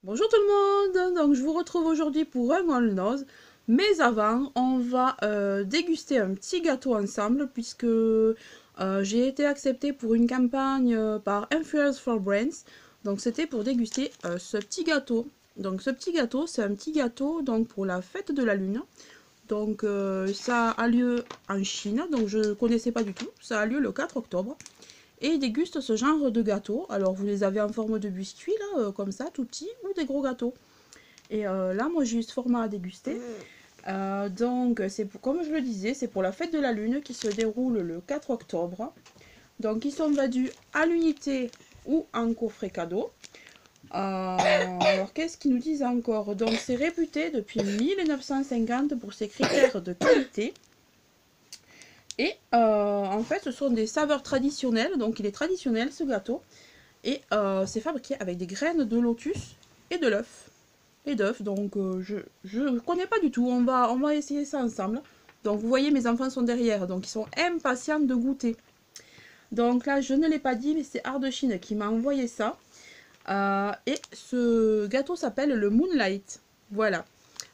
Bonjour tout le monde, donc je vous retrouve aujourd'hui pour un All Nose, mais avant on va déguster un petit gâteau ensemble puisque j'ai été acceptée pour une campagne par Influence for Brains, donc c'était pour déguster ce petit gâteau. Donc ce petit gâteau, c'est un petit gâteau donc pour la fête de la lune, donc ça a lieu en Chine, donc je ne connaissais pas du tout, ça a lieu le 4 octobre. Et ils dégustent ce genre de gâteaux. Alors vous les avez en forme de biscuits, là, comme ça, tout petits, ou des gros gâteaux. Et là, moi j'ai eu ce format à déguster. Donc, comme je le disais, c'est pour la fête de la lune qui se déroule le 4 octobre. Donc, ils sont vendus à l'unité ou en coffret cadeau. Alors, qu'est-ce qu'ils nous disent encore? Donc, c'est réputé depuis 1950 pour ses critères de qualité. Et en fait, ce sont des saveurs traditionnelles, donc il est traditionnel ce gâteau. Et c'est fabriqué avec des graines de lotus et de l'œuf. Et d'œufs, donc je ne connais pas du tout, on va essayer ça ensemble. Donc vous voyez, mes enfants sont derrière, donc ils sont impatients de goûter. Donc là, je ne l'ai pas dit, mais c'est Ardechine qui m'a envoyé ça. Et ce gâteau s'appelle le Moonlight. Voilà.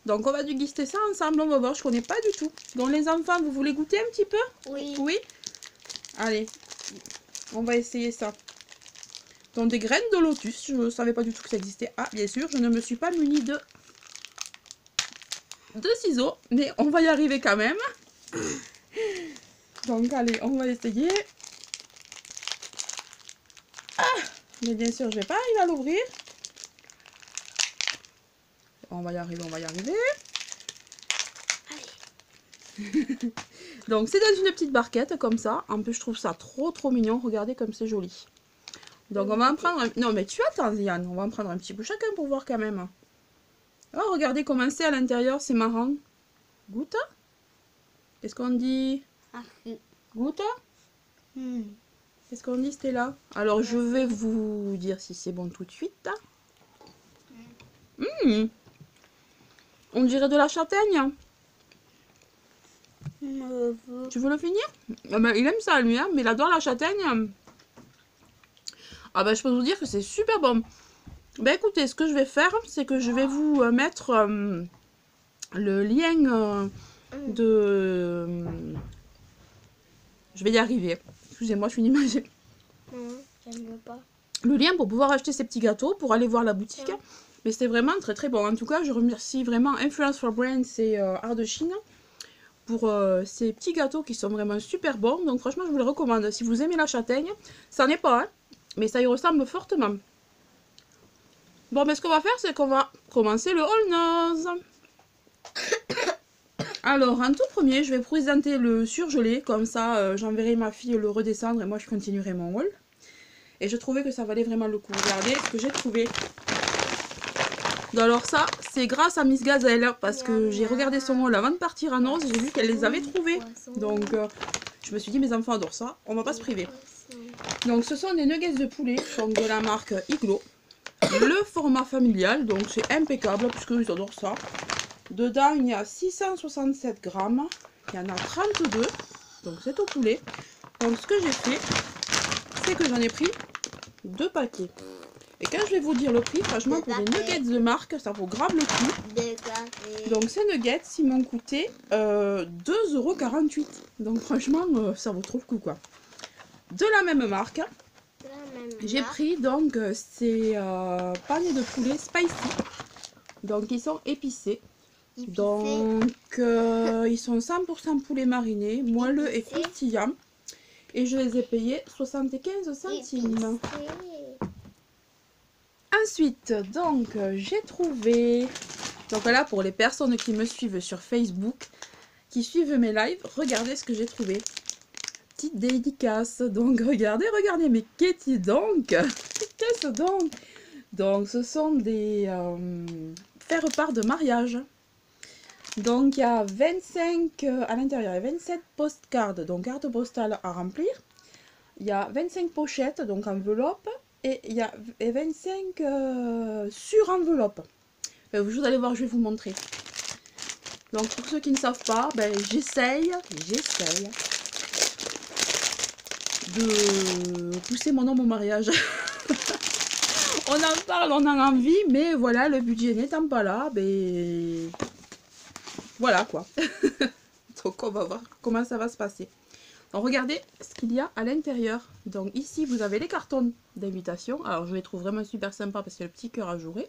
Donc on va déguster ça ensemble, on va voir, je connais pas du tout. Donc les enfants, vous voulez goûter un petit peu? Oui. Oui. Allez, on va essayer ça. Donc des graines de lotus, je ne savais pas du tout que ça existait. Ah, bien sûr, je ne me suis pas munie de ciseaux, mais on va y arriver quand même. Donc allez, on va essayer. Ah, mais bien sûr, je vais pas arriver à l'ouvrir. On va y arriver, on va y arriver. Donc c'est dans une petite barquette comme ça. En plus je trouve ça trop mignon. Regardez comme c'est joli. Donc on va en prendre un... Non mais tu attends Yann. On va en prendre un petit bout chacun pour voir quand même. Oh regardez comment c'est à l'intérieur. C'est marrant. Goûte. Qu'est-ce qu'on dit? Goûte. Qu'est-ce qu'on dit Stella? Alors je vais vous dire si c'est bon tout de suite. On dirait de la châtaigne. Tu veux le finir? Ah ben, il aime ça lui, hein, mais il adore la châtaigne. Ah ben je peux vous dire que c'est super bon. Ben écoutez, ce que je vais faire, c'est que je vais vous mettre le lien de... je vais y arriver. Excusez-moi, je suis une image. Le lien pour pouvoir acheter ces petits gâteaux, pour aller voir la boutique. Mais c'est vraiment très bon. En tout cas, je remercie vraiment Influence for Brains et Ardechine pour ces petits gâteaux qui sont vraiment super bons. Donc franchement, je vous les recommande. Si vous aimez la châtaigne, ça n'est pas, hein, mais ça y ressemble fortement. Bon, mais ce qu'on va faire, c'est qu'on va commencer le All Nose. Alors, en tout premier, je vais présenter le surgelé. Comme ça, j'enverrai ma fille le redescendre et moi, je continuerai mon haul. Et je trouvais que ça valait vraiment le coup. Regardez ce que j'ai trouvé. Alors ça, c'est grâce à Miss Gazelle, parce que j'ai regardé son haul avant de partir à Noz, j'ai vu qu'elle les avait trouvés. Donc, je me suis dit, mes enfants adorent ça, on va pas se priver. Donc, ce sont des nuggets de poulet, donc de la marque Iglo. Le format familial, donc c'est impeccable, puisqu'ils adorent ça. Dedans, il y a 667 grammes, il y en a 32, donc c'est au poulet. Donc, ce que j'ai fait, c'est que j'en ai pris 2 paquets. Et quand je vais vous dire le prix, franchement, pour des nuggets de marque, ça vaut grave le coup. Donc ces nuggets, ils m'ont coûté 2,48 €. Donc franchement, ça vaut trop le coup, quoi. De la même marque, j'ai pris donc ces paniers de poulet spicy. Donc ils sont épicés. Donc ils sont 100% poulet mariné, moelleux et croustillant. Et je les ai payés 75 centimes. Ensuite, donc, j'ai trouvé... Donc là, pour les personnes qui me suivent sur Facebook, qui suivent mes lives, regardez ce que j'ai trouvé. Petite dédicace. Donc, regardez, mais qu'est-ce donc? Qu'est-ce donc? Donc, ce sont des faire-part de mariage. Donc, il y a 25... à l'intérieur, il y a 27 postcards, donc cartes postales à remplir. Il y a 25 pochettes, donc enveloppes. Et il y a 25 sur-enveloppes. Vous allez voir, je vais vous montrer. Donc pour ceux qui ne savent pas, ben, j'essaye de pousser mon homme au mariage. On en parle, on a envie, mais voilà, le budget n'étant pas là, ben voilà quoi. Donc on va voir comment ça va se passer. Donc regardez ce qu'il y a à l'intérieur. Donc ici vous avez les cartons d'invitation. Alors je les trouve vraiment super sympa parce qu'il y a le petit cœur à jouer.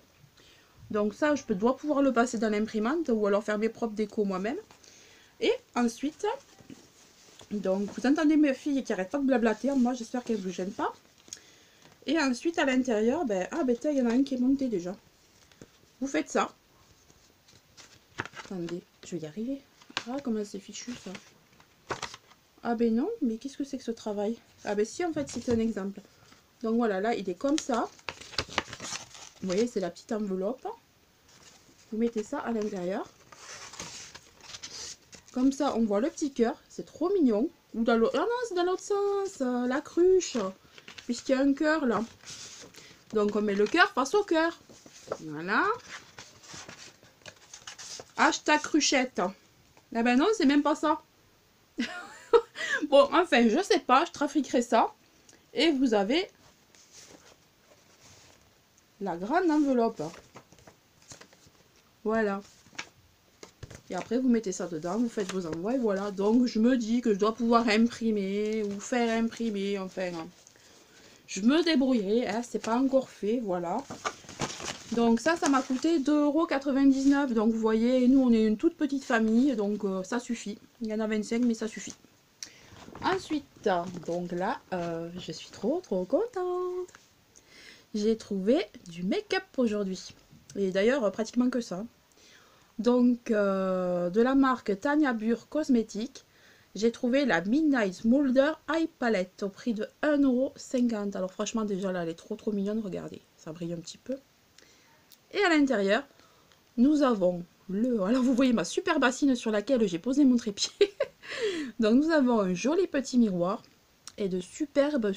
Donc ça dois pouvoir le passer dans l'imprimante ou alors faire mes propres décos moi-même. Et ensuite, donc vous entendez mes filles qui n'arrêtent pas de blablater. Moi j'espère qu'elles ne vous gênent pas. Et ensuite à l'intérieur, ben tiens, il y en a un qui est monté déjà. Vous faites ça. Attendez, je vais y arriver. Ah, comment c'est fichu ça. Ah ben non, mais qu'est-ce que c'est que ce travail? Ah ben si, en fait c'est un exemple. Donc voilà, là il est comme ça. Vous voyez, c'est la petite enveloppe. Vous mettez ça à l'intérieur. Comme ça, on voit le petit cœur. C'est trop mignon. Ou dans l'autre... Ah non, c'est dans l'autre sens. La cruche. Puisqu'il y a un cœur là. Donc on met le cœur face au cœur. Voilà. Hashtag cruchette. Ah ben non, c'est même pas ça. Bon, enfin, je sais pas. Je trafiquerai ça. Et vous avez la grande enveloppe. Voilà. Et après, vous mettez ça dedans, vous faites vos envois et voilà. Donc, je me dis que je dois pouvoir imprimer ou faire imprimer. Enfin, je me débrouillerai. Hein, c'est pas encore fait, voilà. Donc, ça m'a coûté 2,99 €. Donc, vous voyez, nous, on est une toute petite famille. Donc, ça suffit. Il y en a 25, mais ça suffit. Ensuite, donc là, je suis trop contente. J'ai trouvé du make-up aujourd'hui. Et d'ailleurs, pratiquement que ça. Donc, de la marque Tanya Burr Cosmétiques, j'ai trouvé la Midnight Smolder Eye Palette au prix de 1,50 €. Alors franchement, déjà là, elle est trop mignonne, regardez, ça brille un petit peu. Et à l'intérieur, nous avons le... Alors vous voyez ma super bassine sur laquelle j'ai posé mon trépied. Donc nous avons un joli petit miroir et de superbes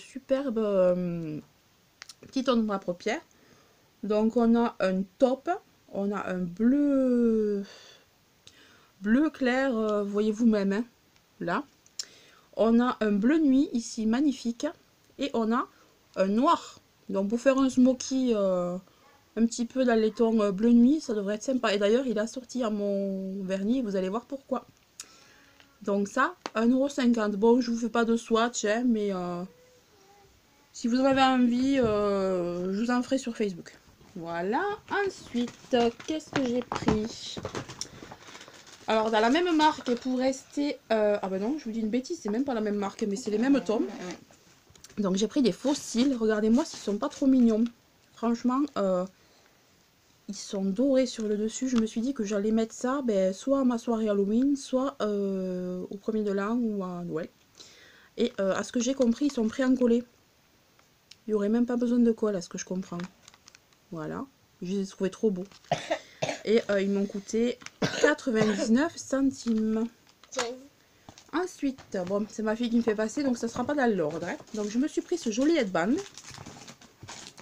petits ombre à paupières. Donc on a un taupe. On a un bleu clair, voyez vous-même, hein, là. On a un bleu nuit ici, magnifique. Et on a un noir. Donc pour faire un smoky un petit peu dans les tons bleu nuit, ça devrait être sympa. Et d'ailleurs, il est assorti à mon vernis, vous allez voir pourquoi. Donc ça, 1,50 €. Bon, je vous fais pas de swatch, hein, mais si vous en avez envie, je vous en ferai sur Facebook. Voilà, ensuite, qu'est-ce que j'ai pris? Alors, dans la même marque, pour rester... ah ben non, je vous dis une bêtise, c'est même pas la même marque, mais c'est les mêmes tomes. Donc, j'ai pris des fossiles. Regardez-moi s'ils sont pas trop mignons. Franchement, ils sont dorés sur le dessus. Je me suis dit que j'allais mettre ça, ben, soit à ma soirée Halloween, soit au 1er de l'an ou à Noël. Et à ce que j'ai compris, ils sont pris en collé. Il n'y aurait même pas besoin de colle, à ce que je comprends. Voilà, je les ai trouvés trop beaux. Et ils m'ont coûté 99 centimes. Ensuite, bon, c'est ma fille qui me fait passer, donc ça sera pas dans l'ordre. Hein. Donc je me suis pris ce joli headband.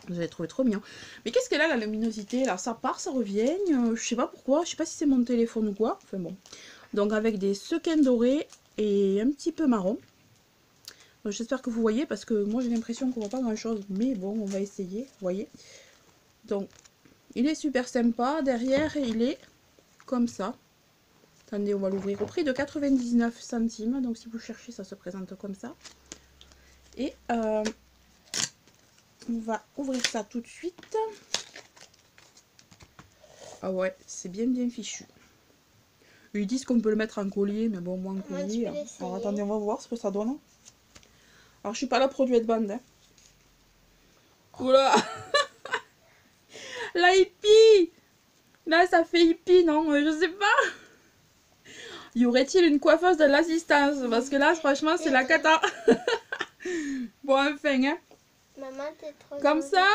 Je l'ai trouvé trop mignon. Mais qu'est-ce qu'elle a la luminosité là? Ça part, ça revient. Je sais pas pourquoi. Je sais pas si c'est mon téléphone ou quoi. Enfin bon. Donc avec des sequins dorés et un petit peu marron. J'espère que vous voyez parce que moi j'ai l'impression qu'on voit pas grand chose. Mais bon, on va essayer. Vous voyez. Donc, il est super sympa. Derrière, il est comme ça. Attendez, on va l'ouvrir au prix de 99 centimes. Donc, si vous cherchez, ça se présente comme ça. Et on va ouvrir ça tout de suite. Ah ouais, c'est bien fichu. Ils disent qu'on peut le mettre en collier, mais bon, moi en collier. Alors, attendez, on va voir ce que ça donne. Alors, je suis pas là pour du headband. Hein. Oula. La hippie! Là, ça fait hippie, non? Je sais pas. Y aurait-il une coiffeuse de l'assistance? Parce que là, franchement, c'est la cata. Bon, enfin, hein. Maman, t'es trop Comme ça?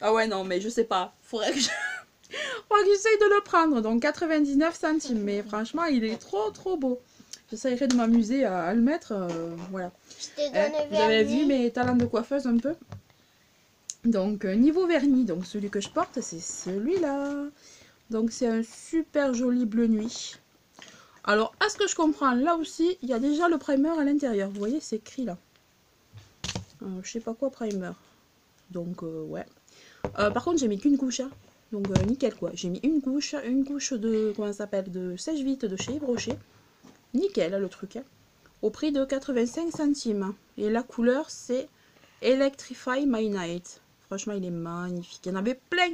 Ah ouais, non, mais je sais pas. Faudrait que j'essaye de le prendre. Donc, 99 centimes. Mais franchement, il est trop beau. J'essayerai de m'amuser à le mettre. Voilà. Vous avez vu mes talents de coiffeuse un peu? Donc, niveau vernis, donc celui que je porte, c'est celui-là. Donc, c'est un super joli bleu nuit. Alors, à ce que je comprends, là aussi, il y a déjà le primer à l'intérieur. Vous voyez, c'est écrit là. Je sais pas quoi primer. Donc, ouais. Par contre, j'ai mis qu'une couche. Hein. Donc, nickel quoi. J'ai mis une couche de, comment ça s'appelle, de sèche-vite de chez Yves Rocher. Nickel le truc. Hein. Au prix de 85 centimes. Et la couleur, c'est Electrify My Night. Franchement, il est magnifique. Il y en avait plein.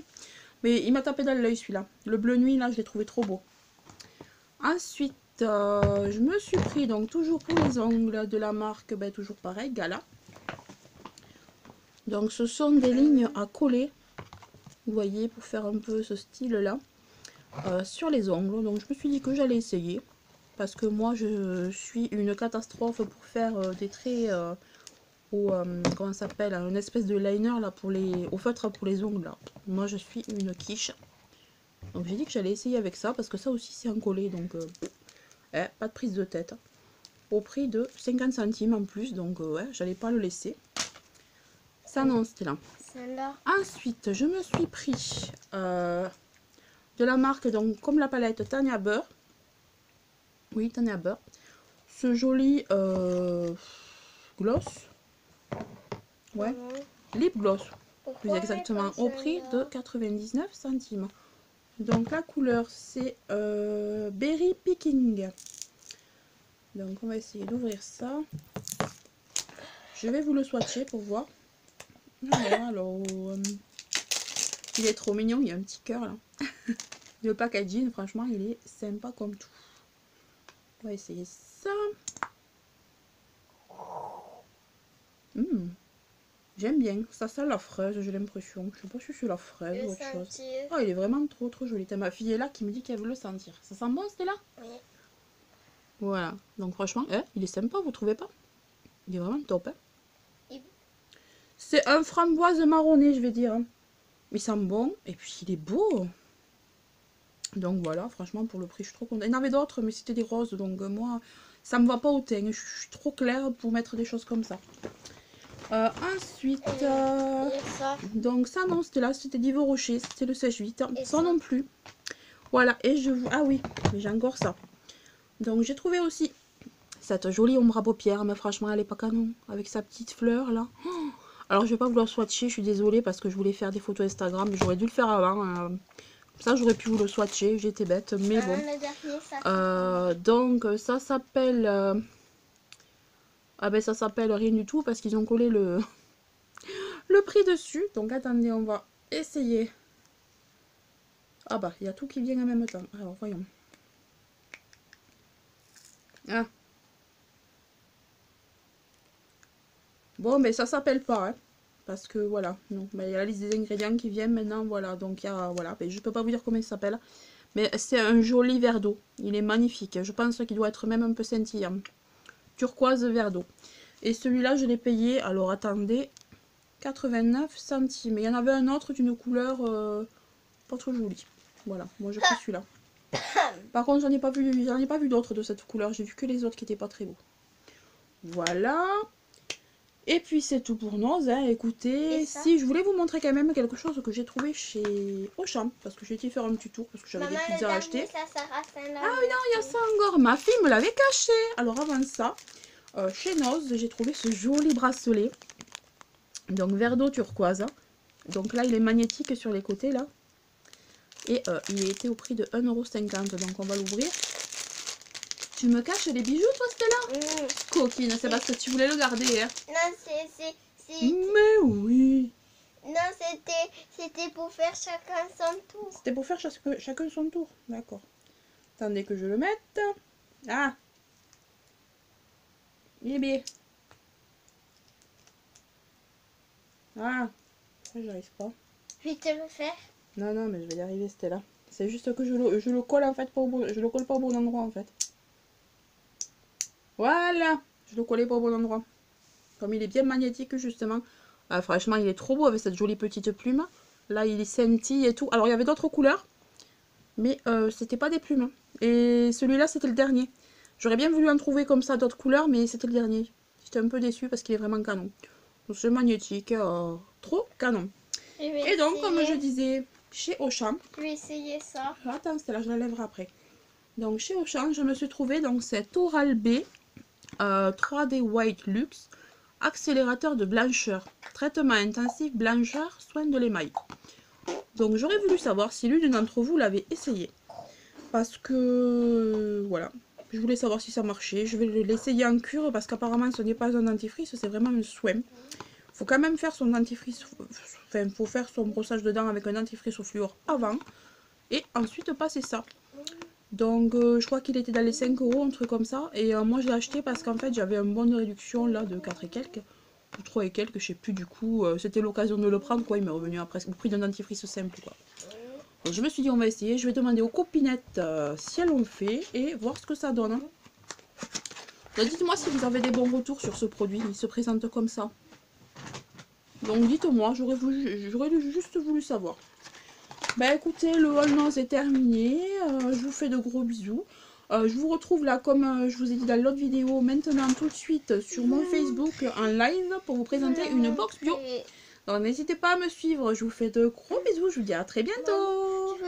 Mais il m'a tapé dans l'œil celui-là. Le bleu nuit, là, je l'ai trouvé trop beau. Ensuite, je me suis pris, donc toujours pour les ongles de la marque, ben, toujours pareil, Gala. Donc, ce sont des lignes à coller. Vous voyez, pour faire un peu ce style-là. Sur les ongles. Donc, je me suis dit que j'allais essayer. Parce que moi, je suis une catastrophe pour faire des traits... comment ça s'appelle, une espèce de liner là pour au feutre pour les ongles là. Moi je suis une quiche, donc j'ai dit que j'allais essayer avec ça parce que ça aussi c'est un collet, donc pas de prise de tête, au prix de 50 centimes en plus, donc ouais, j'allais pas le laisser. Ça non, c'était là. Ensuite je me suis pris de la marque, donc comme la palette Tanya Beurre, oui Tanya Beurre, ce joli gloss. Ouais, lip gloss, plus exactement, au prix de 99 centimes. Donc la couleur c'est Berry Picking. Donc on va essayer d'ouvrir ça. Je vais vous le swatcher pour voir. Alors, il est trop mignon, il y a un petit cœur là. Le packaging, franchement, il est sympa comme tout. On va essayer ça. J'aime bien, ça sent la fraise, j'ai l'impression. Je sais pas si c'est la fraise ou autre chose. Oh, il est vraiment trop joli. T'as ma fille est là qui me dit qu'elle veut le sentir. Ça sent bon, Stella? Oui. Voilà, donc franchement, il est sympa, vous trouvez pas? Il est vraiment top. Hein. C'est un framboise marronné, je vais dire. Hein. Il sent bon, et puis il est beau. Donc voilà, franchement, pour le prix, je suis trop contente. Il y en avait d'autres, mais c'était des roses, donc moi, ça me va pas au teint. Je suis trop claire pour mettre des choses comme ça. Ensuite, donc ça non, c'était là, c'était d'Yves Rocher, c'était le sèche-vite, ça non plus. Voilà, et je vous... Ah oui, j'ai encore ça. Donc j'ai trouvé aussi cette jolie ombre à paupières, mais franchement elle est pas canon, avec sa petite fleur là. Oh, alors je vais pas vouloir swatcher, je suis désolée parce que je voulais faire des photos Instagram, j'aurais dû le faire avant. Ça j'aurais pu vous le swatcher, j'étais bête, mais bon. Donc ça s'appelle... Ah ben ça s'appelle rien du tout parce qu'ils ont collé le prix dessus. Donc attendez, on va essayer. Ah bah il y a tout qui vient en même temps. Alors voyons. Ah. Bon mais ça s'appelle pas hein, parce que voilà. Non, mais il y a la liste des ingrédients qui viennent maintenant. Voilà, donc il y a, voilà. Mais je peux pas vous dire comment il s'appelle. Mais c'est un joli verre d'eau. Il est magnifique. Je pense qu'il doit être même un peu scintillant. Turquoise verre d'eau. Et celui-là je l'ai payé. Alors attendez. 89 centimes. Il y en avait un autre d'une couleur pas trop jolie. Voilà, moi j'ai pris celui-là. Par contre, j'en ai pas vu d'autres de cette couleur. J'ai vu que les autres qui étaient pas très beaux. Voilà. Et puis c'est tout pour nous. Hein. Écoutez, si je voulais vous montrer quand même quelque chose que j'ai trouvé chez Auchan, parce que j'ai été faire un petit tour parce que j'avais des pizzas à acheter. Ah oui, non, il y a ça encore. Ma fille me l'avait caché. Alors avant ça, chez Noz, j'ai trouvé ce joli bracelet. Donc verre d'eau turquoise. Donc là il est magnétique sur les côtés là. Et il était au prix de 1,50 €. Donc on va l'ouvrir. Tu me caches les bijoux toi Stella? Coquine, c'est parce que tu voulais le garder. Hein. Non, c'est... Mais oui. Non, c'était pour faire chacun son tour. C'était pour faire chacun son tour. D'accord. Attendez que je le mette. Ah. Il est bien. Ah, j'arrive pas. Je vais te le faire. Non, non, mais je vais y arriver, Stella. C'est juste que je le colle en fait pas au bon, je le colle pas au bon endroit en fait. Voilà, je le collais pas au bon endroit. Comme il est bien magnétique justement. Ah, franchement, il est trop beau avec cette jolie petite plume. Là, il scintille et tout. Alors, il y avait d'autres couleurs, mais c'était pas des plumes. Et celui-là, c'était le dernier. J'aurais bien voulu en trouver comme ça d'autres couleurs, mais c'était le dernier. J'étais un peu déçue parce qu'il est vraiment canon. Donc, c'est magnétique, trop canon. Et donc, comme je disais, chez Auchan. Je vais essayer ça. Attends, c'est là, je la lèverai après. Donc, chez Auchan, je me suis trouvé donc cette Oral-B 3D White Luxe. accélérateur de blancheur. Traitement intensif, blancheur, soin de l'émail. Donc j'aurais voulu savoir si l'une d'entre vous l'avait essayé. Parce que voilà, je voulais savoir si ça marchait. Je vais l'essayer en cure parce qu'apparemment ce n'est pas un dentifrice, c'est vraiment un soin. Faut quand même faire son dentifrice, enfin faut faire son brossage de dents avec un dentifrice au fluor avant et ensuite passer ça. Donc je crois qu'il était dans les 5 euros, un truc comme ça. Et moi je l'ai acheté parce qu'en fait j'avais un bon de réduction là de 4 et quelques. Ou 3 et quelques, je sais plus du coup. C'était l'occasion de le prendre quoi, il m'est revenu à presque le prix d'un dentifrice simple quoi. Donc je me suis dit on va essayer, je vais demander aux copinettes si elles l'ont fait et voir ce que ça donne. Donc dites-moi si vous avez des bons retours sur ce produit, il se présente comme ça. Donc dites-moi, j'aurais juste voulu savoir. Bah écoutez, le haul nose est terminé, je vous fais de gros bisous. Je vous retrouve là, comme je vous ai dit dans l'autre vidéo, maintenant tout de suite sur mon Facebook en live pour vous présenter une box bio. Donc n'hésitez pas à me suivre, je vous fais de gros bisous, je vous dis à très bientôt.